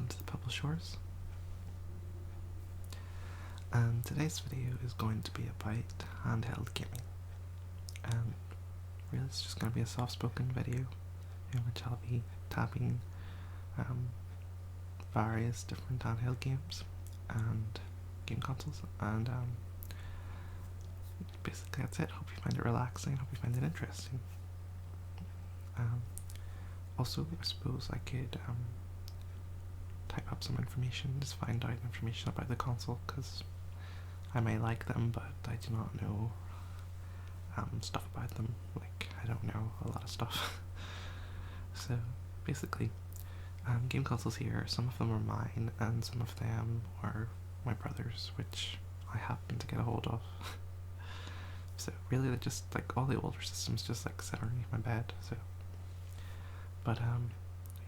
on to the Pebble Shores. And today's video is going to be about handheld gaming. And really it's just going to be a soft-spoken video in which I'll be tapping various different handheld games and game consoles, and basically that's it. Hope you find it relaxing, hope you find it interesting. Also, I suppose I could type up some information, just find out information about the console, because I may like them, but I do not know stuff about them. Like, I don't know a lot of stuff. So, basically, game consoles here, some of them are mine, and some of them are my brother's, which I happen to get a hold of. So, really, they're just, like, all the older systems just, like, sit underneath my bed, so. But,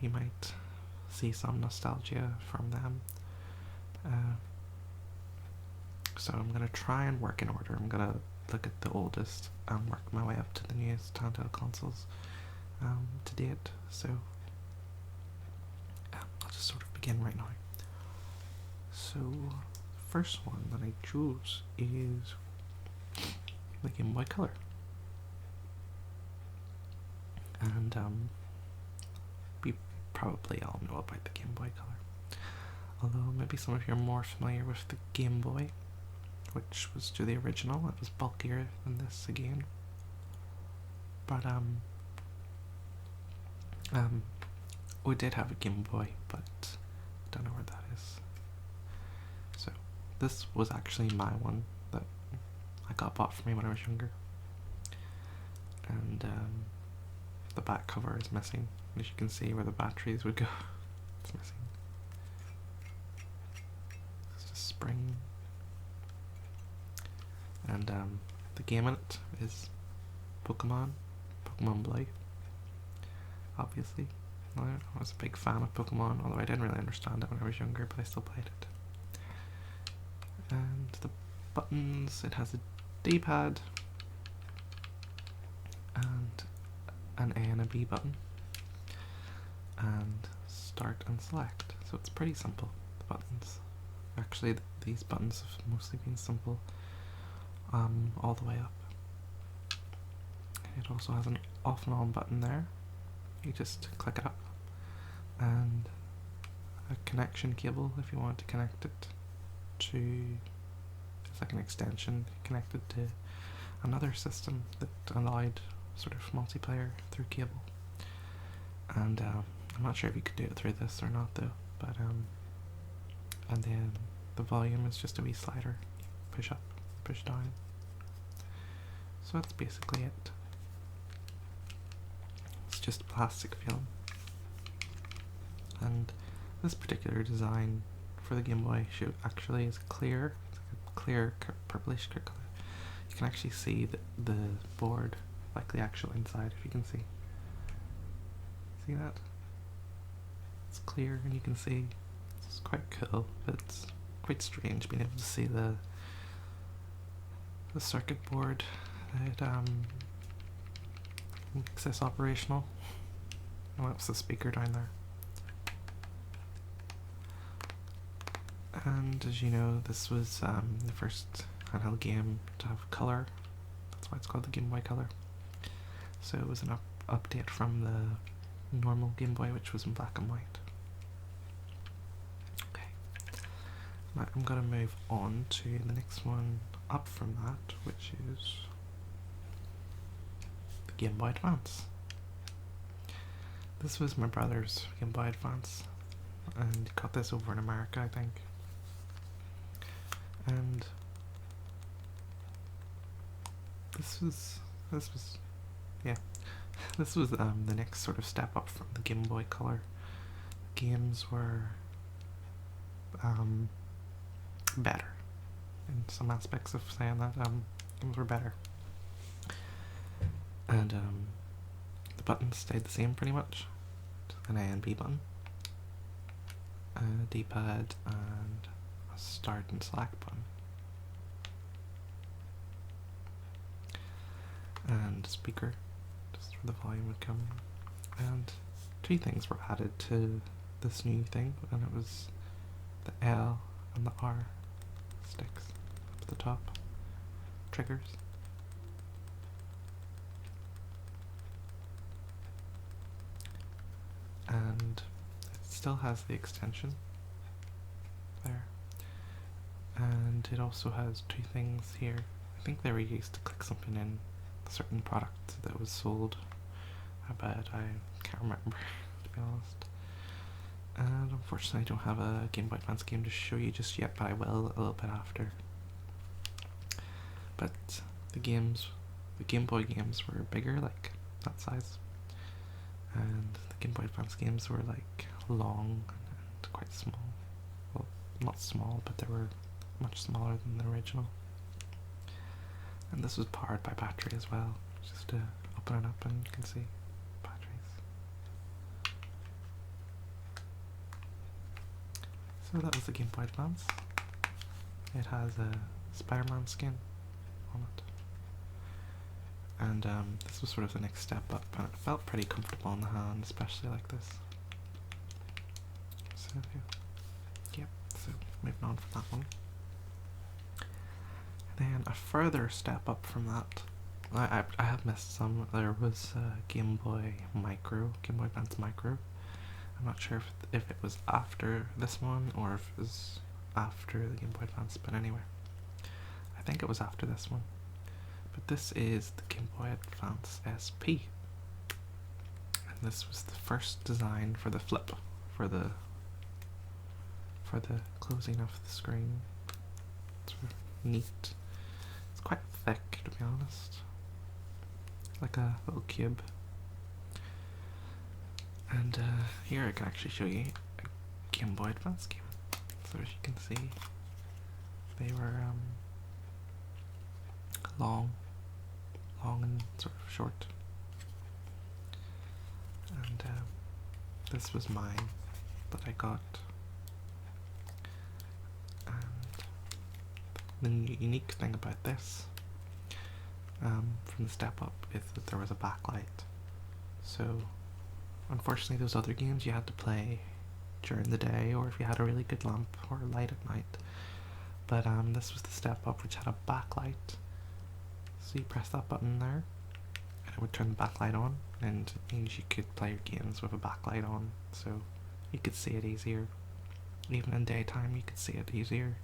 you might see some nostalgia from them. So I'm gonna try and work in order. I'm gonna look at the oldest and work my way up to the newest handheld consoles to date. So I'll just sort of begin right now. So the first one that I chose is the Game Boy Color. And you probably all know about the Game Boy Color. Although maybe some of you are more familiar with the Game Boy, which was to the original. It was bulkier than this again. But we did have a Game Boy, but I don't know where that is. So this was actually my one that I got bought for me when I was younger. And the back cover is missing. As you can see where the batteries would go, it's missing. It's just spring. And the game in it is Pokemon Blue. Obviously, I was a big fan of Pokemon, although I didn't really understand it when I was younger, but I still played it. And the buttons, it has a D-pad and an A and a B button, and start and select. So it's pretty simple, the buttons. Actually, these buttons have mostly been simple all the way up. It also has an off and on button there. You just click it up, and a connection cable if you want to connect it to, it's like an extension connected to another system that allowed sort of multiplayer through cable. And I'm not sure if you could do it through this or not though, but and then the volume is just a wee slider, push up, push down. So that's basically it. It's just plastic film. And this particular design for the Game Boy actually is clear. It's like a clear purplish clear color. You can actually see the board, like the actual inside, if you can see. See that? It's clear and you can see. It's quite cool, but it's quite strange being able to see the circuit board that makes this operational. Oh, that's the speaker down there. And as you know, this was the first handheld game to have color. That's why it's called the Game Boy Color. So it was an update from the normal Game Boy, which was in black and white. Okay, now I'm gonna move on to the next one up from that, which is the Game Boy Advance. This was my brother's Game Boy Advance, and he got this over in America, I think. And this was the next sort of step up from the Game Boy Color. Games were better in some aspects of saying that. Games were better, and the buttons stayed the same pretty much. An A and B button, a D-pad, and a start and select button, and a speaker just where the volume would come. And 3 things were added to this new thing, and it was the L and the R sticks up at the top, triggers. And it still has the extension there. And it also has two things here. I think they were used to click something in a certain product that was sold. I bet, I can't remember to be honest. And unfortunately I don't have a Game Boy Advance game to show you just yet, but I will a little bit after. But the Game Boy games were bigger, like that size. And the Game Boy Advance games were like long and quite small. Well, not small, but they were much smaller than the original. And this was powered by battery as well. Just to open it up and you can see batteries. So that was the Game Boy Advance. It has a Spider-Man skin on it. And this was sort of the next step up, and it felt pretty comfortable in the hand, especially like this. So yep, so moving on from that one. Then a further step up from that, I have missed some. There was Game Boy Advance Micro. I'm not sure if it was after this one or if it was after the Game Boy Advance, but anyway, I think it was after this one. But this is the Game Boy Advance SP, and this was the first design for the flip, for the closing of the screen. It's sort of neat. It's quite thick, to be honest, like a little cube. And here I can actually show you a Game Boy Advance game. So as you can see, they were long and sort of short. And this was mine that I got. And the unique thing about this, from the step up, is that there was a backlight. So unfortunately those other games you had to play during the day, or if you had a really good lamp or light at night. But this was the step up, which had a backlight. So you press that button there and it would turn the backlight on, and it means you could play your games with a backlight on, so you could see it easier. Even in daytime you could see it easier,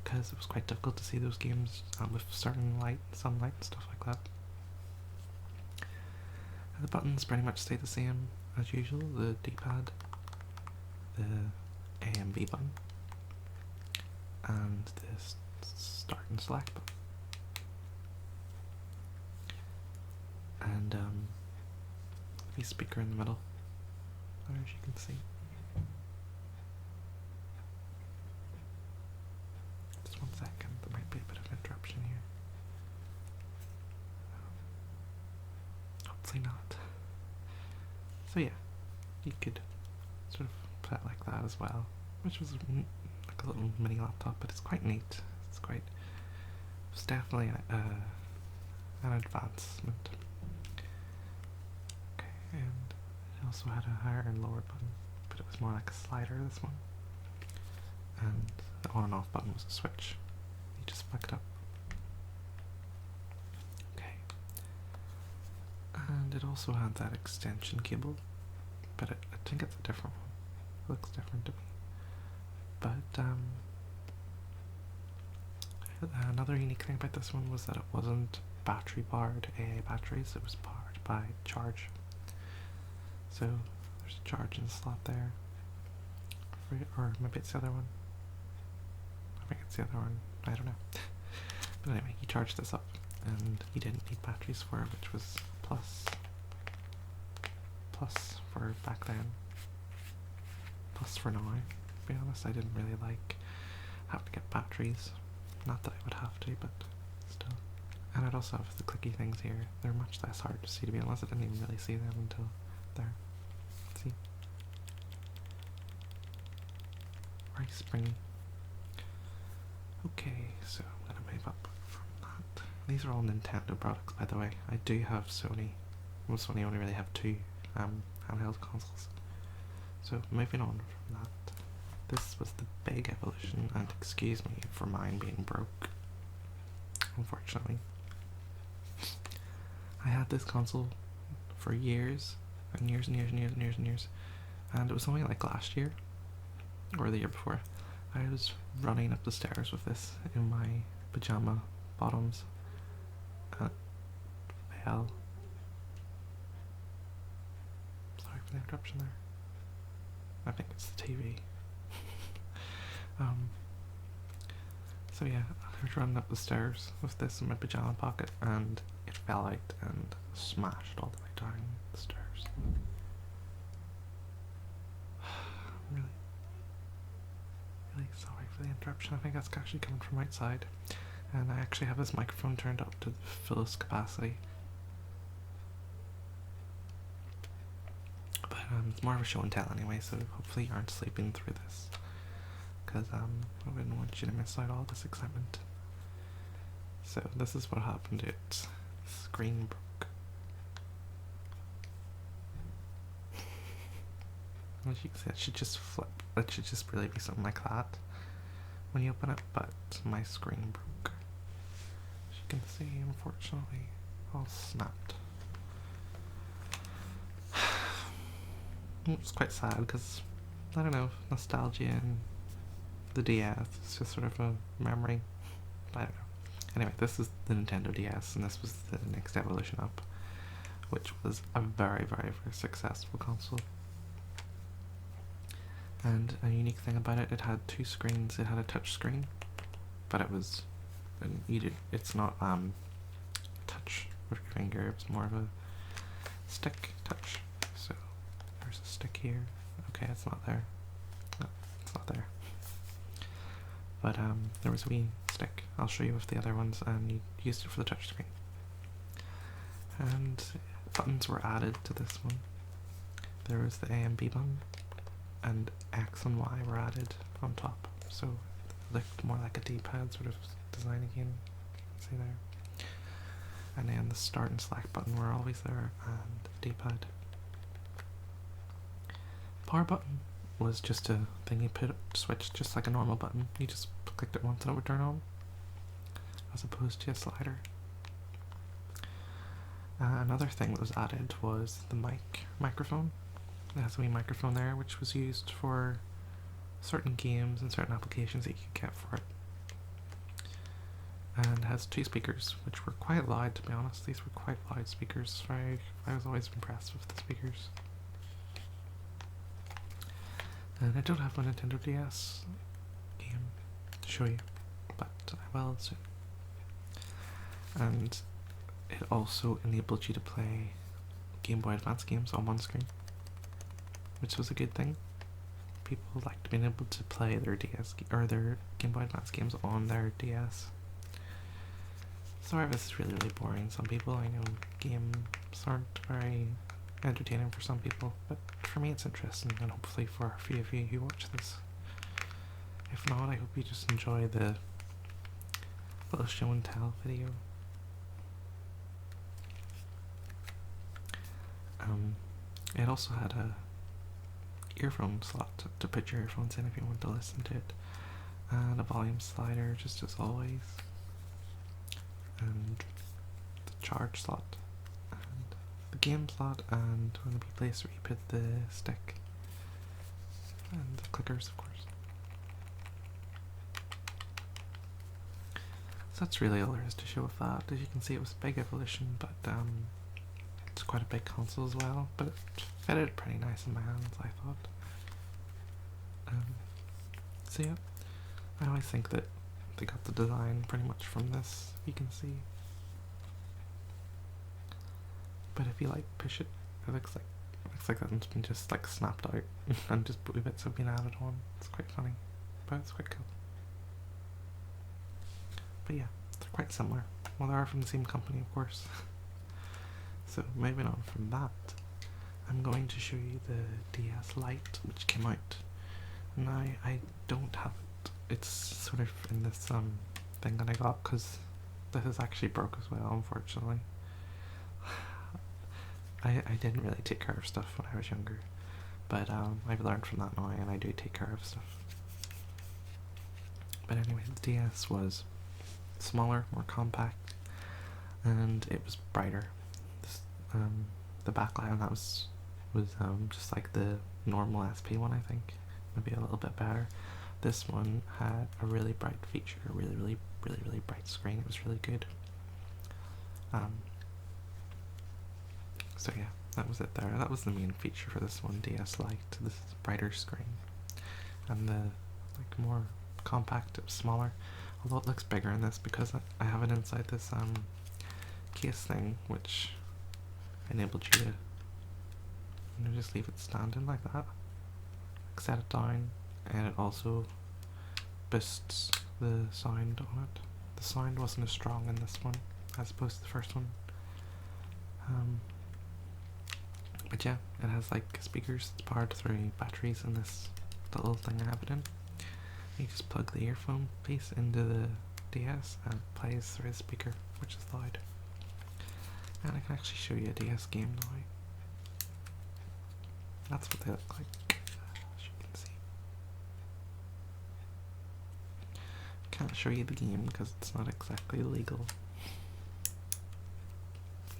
because it was quite difficult to see those games with certain sunlight and stuff like that. And the buttons pretty much stay the same as usual. The D-pad, the A and B button, and the start and select button. And the speaker in the middle, as you can see. Just 1 second, there might be a bit of interruption here. Hopefully not. So yeah, you could sort of put it like that as well, which was like a little mini laptop, but it's quite neat. It's definitely an advancement. Okay, and it also had a higher and lower button, but it was more like a slider, this one. And the on and off button was a switch. You just flick it up. Okay. And it also had that extension cable, but I think it's a different one. It looks different to me. But another unique thing about this one was that it wasn't battery powered AA batteries, it was powered by charge. So there's a charge in the slot there, or maybe it's the other one. I think it's the other one, I don't know. But anyway, you charge this up and you didn't need batteries for it, which was plus for back then, plus for now. To be honest, I didn't really like have to get batteries. Not that I would have to, but still. And I'd also have the clicky things here. They're much less hard to see, to be honest. I didn't even really see them until there. See? Very springy. Okay, so I'm gonna move up from that. These are all Nintendo products, by the way. I do have Sony. Well, Sony only really have two handheld consoles. So moving on from that, this was the big evolution, and excuse me for mine being broke, unfortunately. I had this console for years, and years and years and years and years and years, and it was only like last year, or the year before, I was running up the stairs with this in my pajama bottoms. Well, sorry for the interruption there. I think it's the TV. So yeah, I was running up the stairs with this in my pajama pocket, and it fell out and smashed all the way down the stairs. I'm really sorry for the interruption. I think that's actually coming from outside, and I actually have this microphone turned up to the fullest capacity. But it's more of a show and tell anyway, so hopefully you aren't sleeping through this, because I wouldn't want you to miss out all this excitement. So this is what happened. Its screen broke. As you can see, it should just flip. It should just really be something like that when you open it, but my screen broke. As you can see, unfortunately, all snapped. It's quite sad because, I don't know, nostalgia and the DS, it's just sort of a memory. I don't know. Anyway, this is the Nintendo DS, and this was the next evolution up, which was a very, very, very successful console. And a unique thing about it, it had two screens. It had a touch screen, but it was, it's not touch with your finger, it was more of a stick touch. So there's a stick here. Okay, it's not there. No, it's not there. But there was a wee stick. I'll show you with the other ones, and you used it for the touch screen. And buttons were added to this one. There was the A and B button, and X and Y were added on top. So it looked more like a D-pad sort of design again. See there. And then the start and select button were always there, and the D-pad. Power button was just a thing you put switch, just like a normal button. You just clicked it once and it would turn on, as opposed to a slider. Another thing that was added was the microphone. It has a wee microphone there, which was used for certain games and certain applications that you could get for it. And it has two speakers, which were quite loud, to be honest. These were quite loud speakers. I was always impressed with the speakers. And I don't have a Nintendo DS game to show you, but I will soon. And it also enabled you to play Game Boy Advance games on one screen, which was a good thing. People liked being able to play their DS or their Game Boy Advance games on their DS. Sorry if this is really, really boring. Some people, I know games aren't very entertaining for some people, but for me it's interesting, and hopefully for a few of you who watch this. If not, I hope you just enjoy the little show and tell video. It also had a earphone slot to put your earphones in if you want to listen to it, and a volume slider just as always, and the charge slot, and the game slot, and one of the place where you put the stick, and the clickers, of course. So that's really all there is to show with that. As you can see, it was a big evolution, but it's quite a big console as well, but it fitted pretty nice in my hands, I thought. So yeah, I always think that they got the design pretty much from this, you can see. But if you like push it, it looks like that's been just like snapped out and just blue bits have been added on. It's quite funny, but it's quite cool. But yeah, they're quite similar. Well, they are from the same company, of course. So moving on from that, I'm going to show you the DS Lite, which came out. Now, I don't have it. It's sort of in this thing that I got, because this is actually broke as well, unfortunately. I didn't really take care of stuff when I was younger, But I've learned from that now, and I do take care of stuff. But anyway, the DS was smaller, more compact, and it was brighter. This, the backlight on that was just like the normal SP one, I think. Maybe a little bit better. This one had a really bright feature, a really bright screen. It was really good. So yeah, that was it there. That was the main feature for this one, DS Lite. This brighter screen, and the like more compact, smaller. Although it looks bigger in this because I have it inside this case thing, which enabled you to just leave it standing like that, set it down, and it also boosts the sound on it. The sound wasn't as strong in this one as opposed to the first one. But yeah, it has like speakers. It's powered through batteries in this little thing I have it in. You just plug the earphone piece into the DS and it plays through the speaker, which is loud. And I can actually show you a DS game now. That's what they look like, as you can see. Can't show you the game because it's not exactly legal.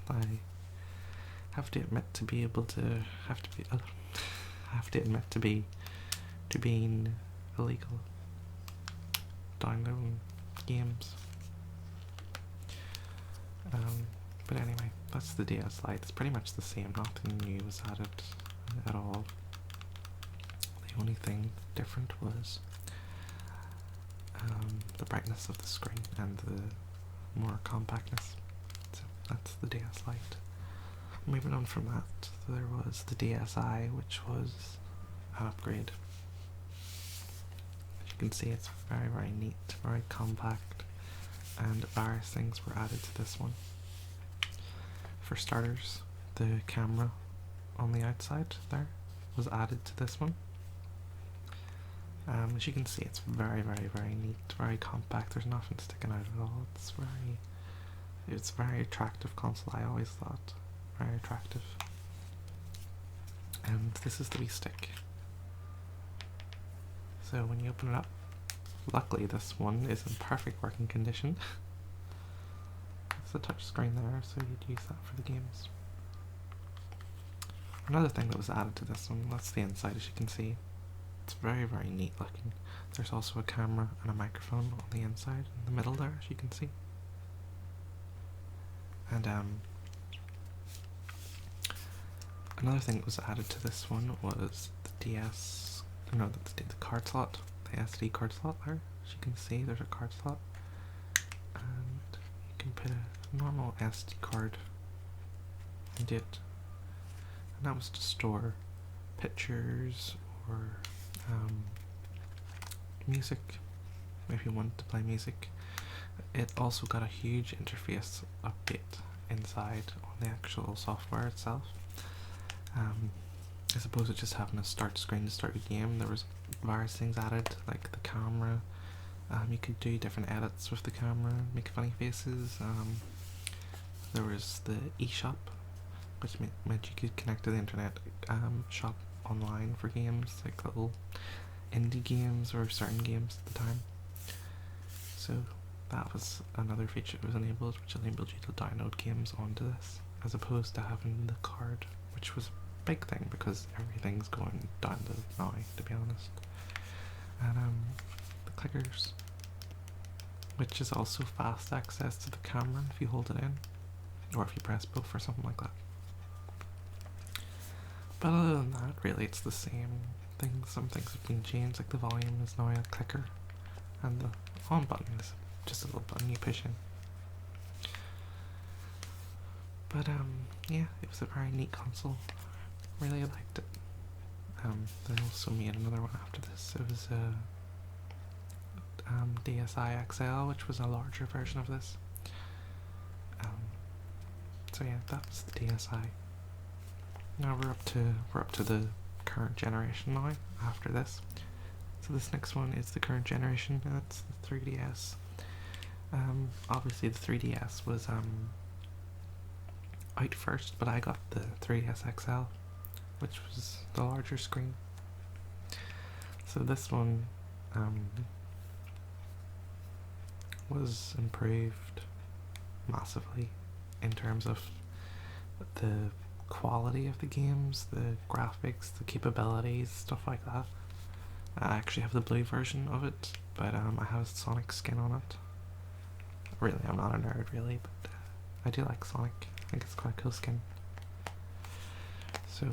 I have to admit to be able to admit to being illegal downloading games. But anyway, that's the DS Lite. It's pretty much the same. Nothing new was added at all. The only thing different was the brightness of the screen and the more compactness. So that's the DS Lite. Moving on from that, there was the DSi, which was an upgrade. As you can see, it's very neat, very compact, and various things were added to this one. For starters, the camera on the outside there was added to this one. As you can see, it's very neat, very compact. There's nothing sticking out at all. It's very attractive console, I always thought. Very attractive. And this is the Wii Stick. So when you open it up, luckily this one is in perfect working condition. It's a touch screen there, so you'd use that for the games. Another thing that was added to this one, that's the inside, as you can see. It's very neat looking. There's also a camera and a microphone on the inside, in the middle there, as you can see. And another thing that was added to this one was the the card slot, the SD card slot there. As you can see, there's a card slot, and you can put a normal SD card into it, and that was to store pictures or music if you wanted to play music. It also got a huge interface update inside on the actual software itself. As opposed to just having a start screen to start a game, there was various things added, like the camera. You could do different edits with the camera, make funny faces. There was the eShop, which meant you could connect to the internet, shop online for games, like little indie games or certain games at the time. So that was another feature that was enabled, which enabled you to download games onto this, as opposed to having the card, which was a big thing because everything's going down to now, to be honest. And the clickers, which is also fast access to the camera if you hold it in, or if you press both or something like that. But other than that, really it's the same thing. Some things have been changed, like the volume is now a clicker, and the on button is just a little button you push in. But yeah, it was a very neat console. Really liked it. They also made another one after this. It was a DSi XL, which was a larger version of this. So yeah, that was the DSi. Now we're up to the current generation now. After this, so this next one is the current generation. That's the 3DS. Obviously the 3DS was out first, but I got the 3DS XL which was the larger screen. So this one was improved massively in terms of the quality of the games, the graphics, the capabilities, stuff like that. I actually have the blue version of it, but I have a Sonic skin on it. Really, I'm not a nerd really, but I do like Sonic. I think it's quite a cool skin. So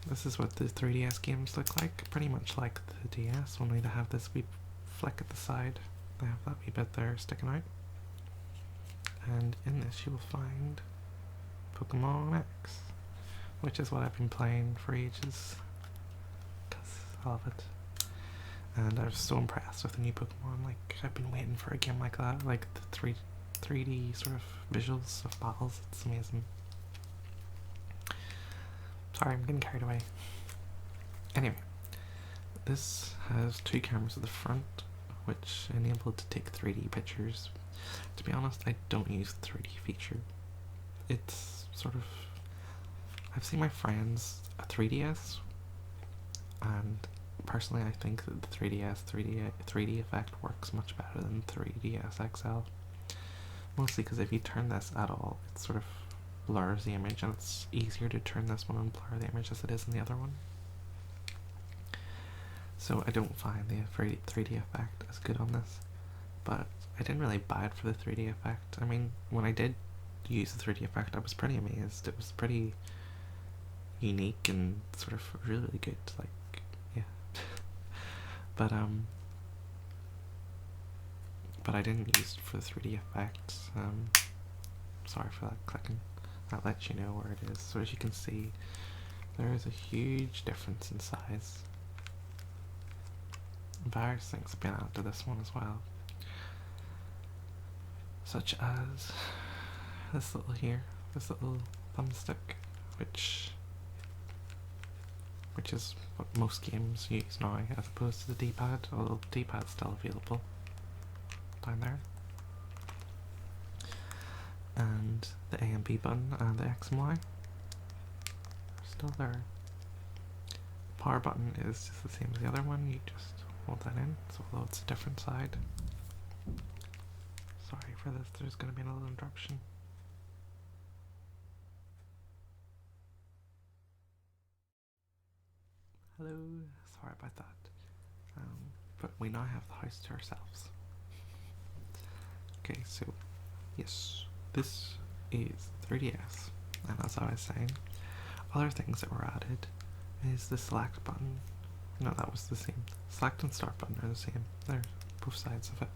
this is what the 3DS games look like, pretty much like the DS, only they have this wee flick at the side. They have that wee bit there sticking out. And in this you will find Pokemon X, which is what I've been playing for ages, because I love it. And I was so impressed with the new Pokemon. Like, I've been waiting for a game like that, like the 3D sort of visuals of battles. It's amazing. Sorry, I'm getting carried away. Anyway, this has two cameras at the front, which enable it to take 3D pictures. To be honest, I don't use the 3D feature. It's sort of... I've seen my friends a 3DS, and personally I think that the 3D effect works much better than 3DS XL. Mostly because if you turn this at all, it sort of blurs the image, and it's easier to turn this one and blur the image as it is in the other one. So I don't find the 3D effect as good on this, but I didn't really buy it for the 3D effect. I mean, when I did use the 3D effect, I was pretty amazed. It was pretty unique and sort of really, really good. Like, yeah. But I didn't use it for the 3D effect. Sorry for that clicking. That lets you know where it is. So as you can see, there is a huge difference in size. Various things have been added to this one as well, such as this little thumbstick, which is what most games use now, as opposed to the D-pad, although the D-pad's still available down there. And the A and B button and the X and Y are still there. The power button is just the same as the other one, you just hold that in, so although it's a different side. Sorry for this, there's going to be a little interruption. Hello, sorry about that. But we now have the house to ourselves. Okay, so yes, this is 3DS, and as I was saying, other things that were added is the select button. No, that was the same. Select and start button are the same. They're both sides of it.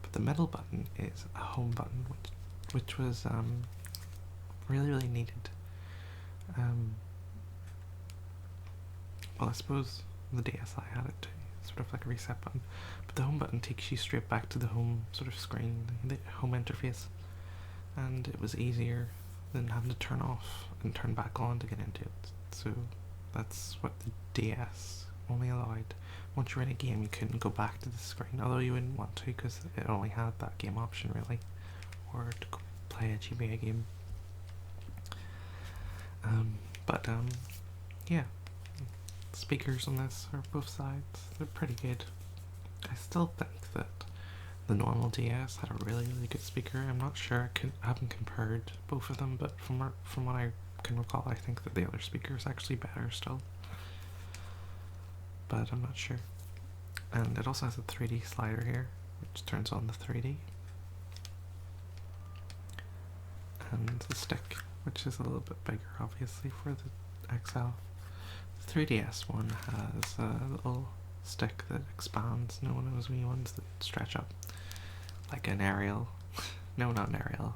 But the middle button is a home button, which was really, really needed. Well, I suppose the DSi had it too, sort of like a reset button. But the home button takes you straight back to the home sort of screen, the home interface. And it was easier than having to turn off and turn back on to get into it. So that's what the DS only allowed. Once you were in a game, you couldn't go back to the screen, although you wouldn't want to because it only had that game option really, or to play a GBA game. Yeah, speakers on this are both sides. They're pretty good. I still think that the normal DS had a really, really good speaker. I'm not sure. I haven't compared both of them, but from what I can recall, I think that the other speaker is actually better still. But I'm not sure. And it also has a 3D slider here, which turns on the 3D. And the stick, which is a little bit bigger, obviously, for the XL. The 3DS one has a little stick that expands. No one of those wee ones that stretch up. Like an aerial. No, not an aerial.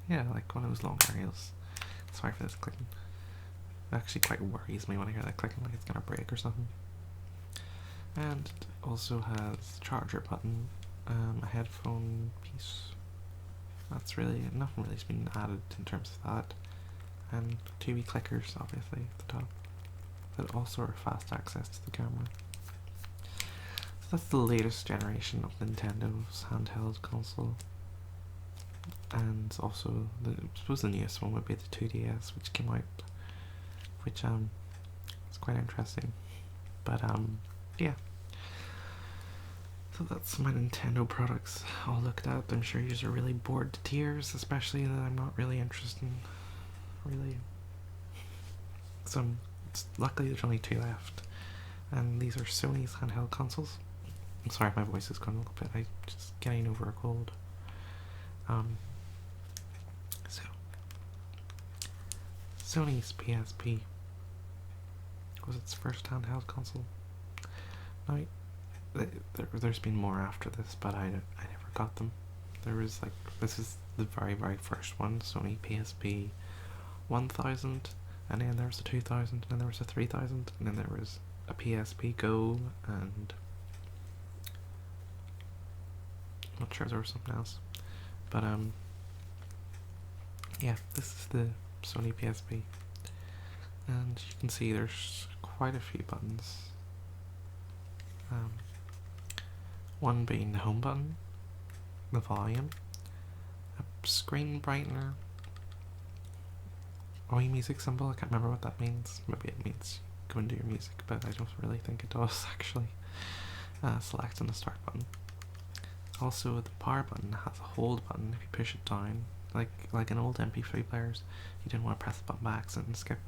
Yeah, like one of those long aerials. Sorry for this clicking. It actually quite worries me when I hear that clicking, like it's gonna break or something. And it also has a charger button, a headphone piece. That's really, nothing really's been added in terms of that. And two wee clickers, obviously, at the top. That also are fast access to the camera. So that's the latest generation of Nintendo's handheld console. And also, I suppose the newest one would be the 2DS, which came out, which is quite interesting. But yeah. So that's my Nintendo products all looked at. I'm sure you are really bored to tears, especially that I'm not really interested in really. So luckily there's only 2 left, and these are Sony's handheld consoles. I'm sorry if my voice is going a little bit. I'm just getting over a cold. So Sony's PSP was its first handheld console. Now, there's been more after this, but I never got them. There was this is the very first one, Sony PSP 1000, and then there was a 2000, and then there was a 3000, and then there was a PSP Go, and I'm not sure there was something else. But yeah, this is the Sony PSP, and you can see there's quite a few buttons. One being the home button, the volume, a screen brightener, a music symbol. I can't remember what that means. Maybe it means go and do your music, but I don't really think it does actually. Select and the start button. Also, the power button has a hold button. If you push it down, like in old MP3 players, you didn't want to press the button by accident and skip.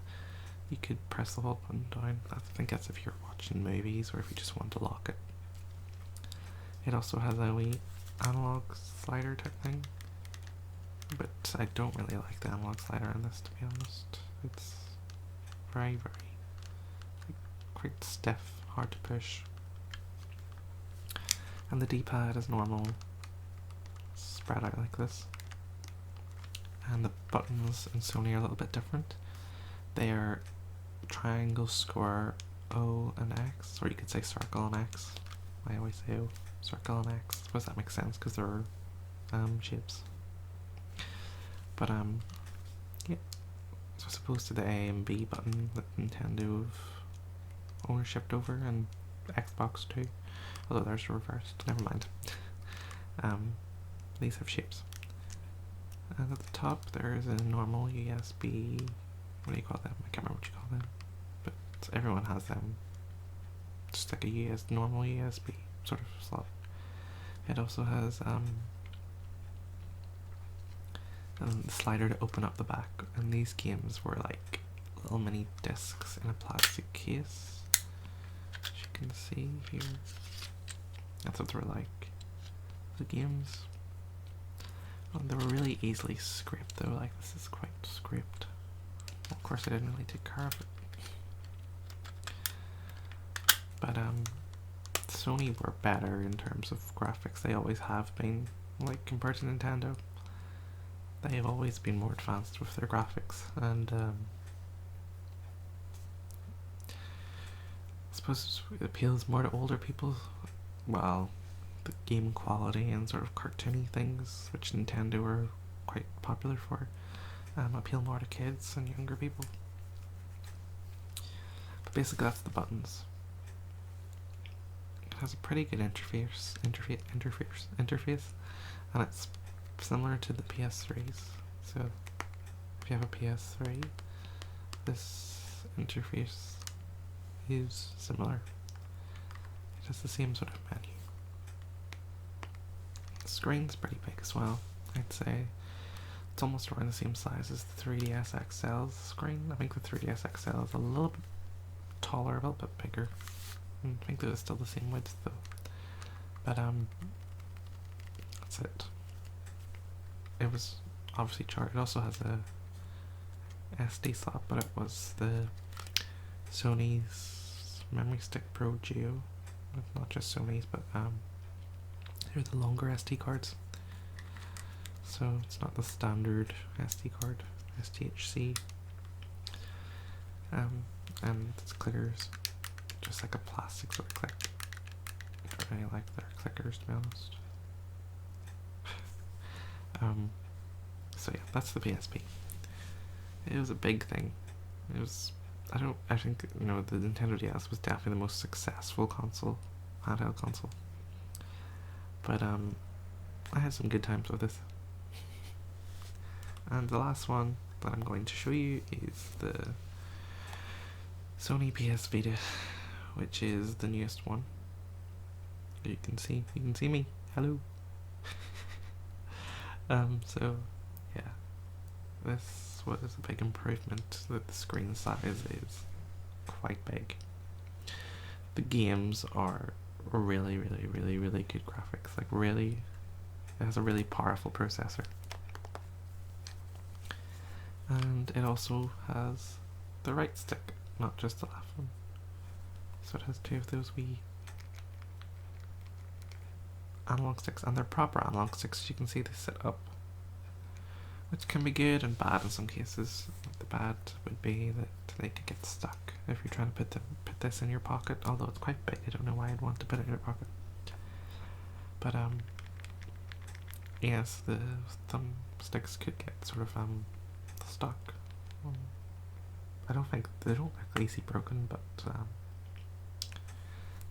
You could press the hold button down. I think that's if you're watching movies or if you just want to lock it. It also has a wee analog slider type thing, but I don't really like the analog slider on this, to be honest. It's very quite stiff, hard to push. And the D-pad is normal, spread out like this. And the buttons in Sony are a little bit different. They are triangle, square, O and X, or you could say circle and X. I always say O, circle and X. I suppose that makes sense because they're shapes. But yeah. So as opposed to the A and B button that Nintendo have ownership over and Xbox too, although theirs are reversed. Never mind. These have shapes. And at the top there is a normal USB. What do you call them? I can't remember what you call them. But everyone has them. Just like a normal USB sort of slot. It also has the slider to open up the back. And these games were like little mini discs in a plastic case. As you can see here. That's what they were like. The games. Oh, they were really easily scraped though. Like, this is quite scraped. Of course, I didn't really take care of it. But Sony were better in terms of graphics. They always have been. Like, compared to Nintendo, they've always been more advanced with their graphics. And I suppose it appeals more to older people. Well, the game quality and sort of cartoony things, which Nintendo were quite popular for, appeal more to kids and younger people. But basically, that's the buttons. It has a pretty good interface, and it's similar to the PS3s. So, if you have a PS3, this interface is similar. It has the same sort of menu. The screen's pretty big as well. I'd say it's almost around the same size as the 3DS XL's screen. I think the 3DS XL is a little bit taller, a little bit bigger. I think they're still the same width though. But that's it. It was obviously charged. It also has a SD slot, but it was the Sony's Memory Stick Pro Geo. Not just Sony's, but they're the longer SD cards. So it's not the standard SD card, SDHC. And it's clickers, just like a plastic sort of click. I don't really like their clickers, to be honest. So yeah, that's the PSP. It was a big thing. It was, I think, the Nintendo DS was definitely the most successful handheld console. But I had some good times with this. And the last one that I'm going to show you is the Sony PS Vita, which is the newest one. You can see me. Hello. So yeah, this was a big improvement. That the screen size is quite big. The games are really good graphics. Like really, it has a really powerful processor. And it also has the right stick, not just the left one. So it has two of those wee analog sticks, and they're proper analog sticks. You can see they sit up, which can be good and bad in some cases. The bad would be that they could get stuck if you're trying to put this in your pocket, although it's quite big. I don't know why I'd want to put it in your pocket. But yes, the thumb sticks could get sort of stuck. I don't think they don't look easy broken, but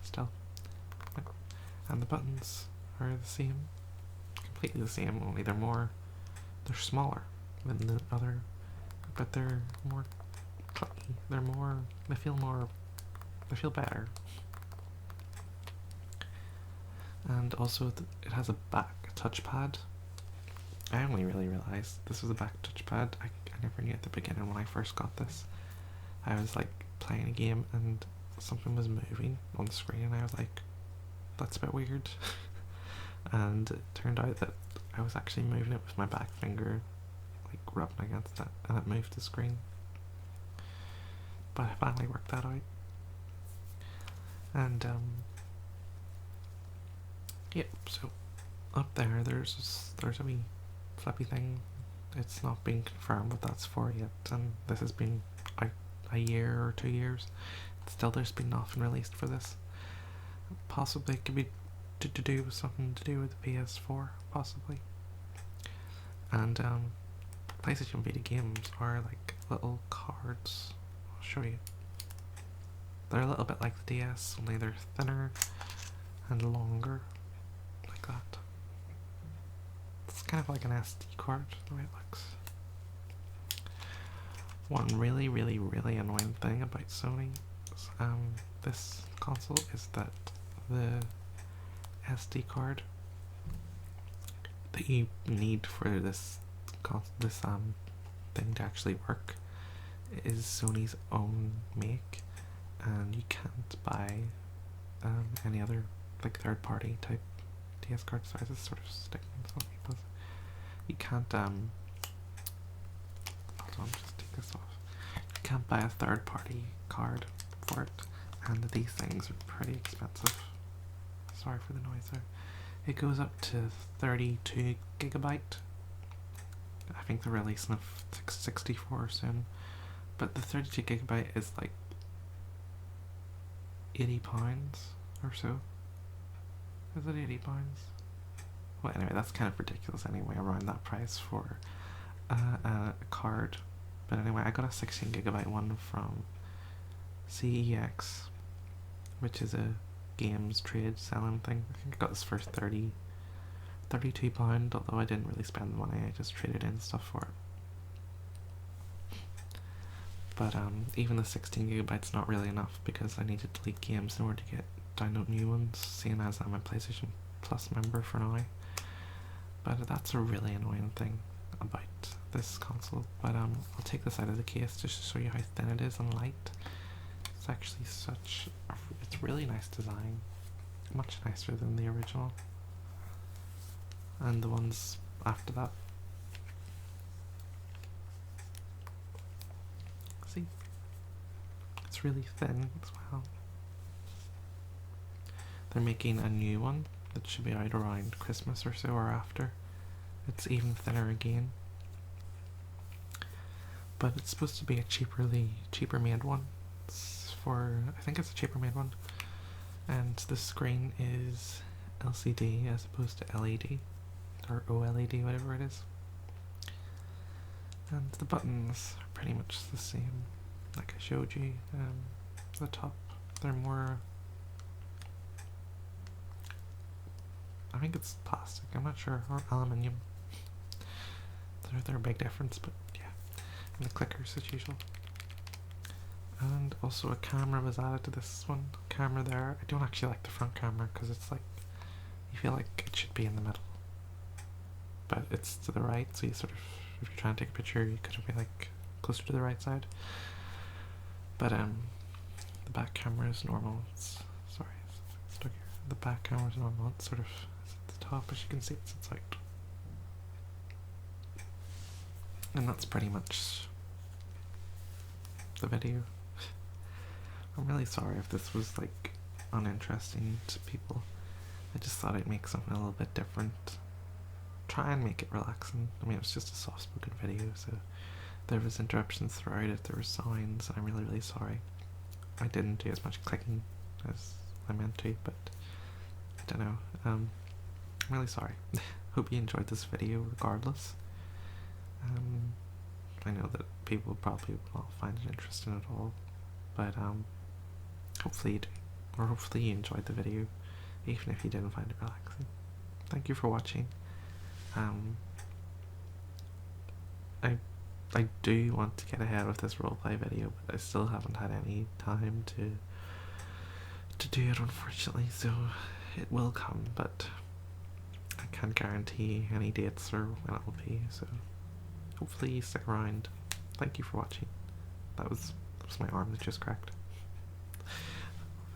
still. And the buttons are the same, completely the same, only they're smaller than the other, but they're more clunky. They feel better. And also it has a back touchpad. I only really realized this was a back touchpad. I never knew at the beginning when I first got this. I was like playing a game and something was moving on the screen and I was like, that's a bit weird. And it turned out that I was actually moving it with my back finger, like rubbing against it, and it moved the screen. But I finally worked that out. And yep, so up there there's a wee flippy thing. It's not been confirmed what that's for yet, and this has been out a year or 2 years. Still there's been nothing released for this. Possibly it could be to do with something to do with the PS4, possibly. And PlayStation Vita games are like little cards. I'll show you. They're a little bit like the DS, only they're thinner and longer, like that. It's kind of like an SD card, the way it looks. One really annoying thing about Sony, this console, is that the SD card that you need for this thing to actually work is Sony's own make, and you can't buy any other like third-party type DS card sizes. Sort of sticking in some people's. You can't hold on, just take this off. You can't buy a third-party card for it, and these things are pretty expensive. Sorry for the noise there. It goes up to 32 gigabyte. I think they're releasing a 64 soon, but the 32 gigabyte is like £80 or so. Is it £80? Well, anyway, that's kind of ridiculous anyway, around that price for a card. But anyway, I got a 16 gigabyte one from CEX, which is a games trade selling thing. I think I got this for £32, although I didn't really spend the money, I just traded in stuff for it. But even the 16 gigabyte's not really enough because I need to delete games in order to download new ones, seeing as I'm a PlayStation Plus member for now. But that's a really annoying thing about this console. But I'll take this out of the case just to show you how thin it is and light. It's actually it's really nice design, much nicer than the original and the ones after that. See, it's really thin as well. They're making a new one that should be out around Christmas or so, or after. It's even thinner again, but it's supposed to be a cheaper made one. I think it's a cheaper made one, and the screen is LCD as opposed to LED or OLED, whatever it is. And the buttons are pretty much the same, like I showed you. The top, they're more, I think it's plastic, I'm not sure, or aluminium. They're a big difference, but yeah. And the clickers as usual. And also a camera was added to this one. Camera there. I don't actually like the front camera because it's like, you feel like it should be in the middle. But it's to the right, so you sort of, if you're trying to take a picture, you could be like closer to the right side. But the back camera is normal. Sorry, it's stuck here. The back camera is normal. It's sort of at the top, as you can see. It's outside. And that's pretty much the video. I'm really sorry if this was like uninteresting to people. I just thought I'd make something a little bit different. Try and make it relaxing. I mean, it was just a soft-spoken video, so there was interruptions throughout it, there were signs, and I'm really, really sorry. I didn't do as much clicking as I meant to, but I don't know. I'm really sorry. Hope you enjoyed this video regardless. I know that people probably will not find it interesting at all, but hopefully you do, or hopefully you enjoyed the video, even if you didn't find it relaxing. Thank you for watching. I do want to get ahead with this roleplay video, but I still haven't had any time to do it, unfortunately, so it will come, but I can't guarantee any dates or when it will be, so hopefully you stick around. Thank you for watching. That was my arm that just cracked.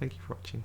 Thank you for watching.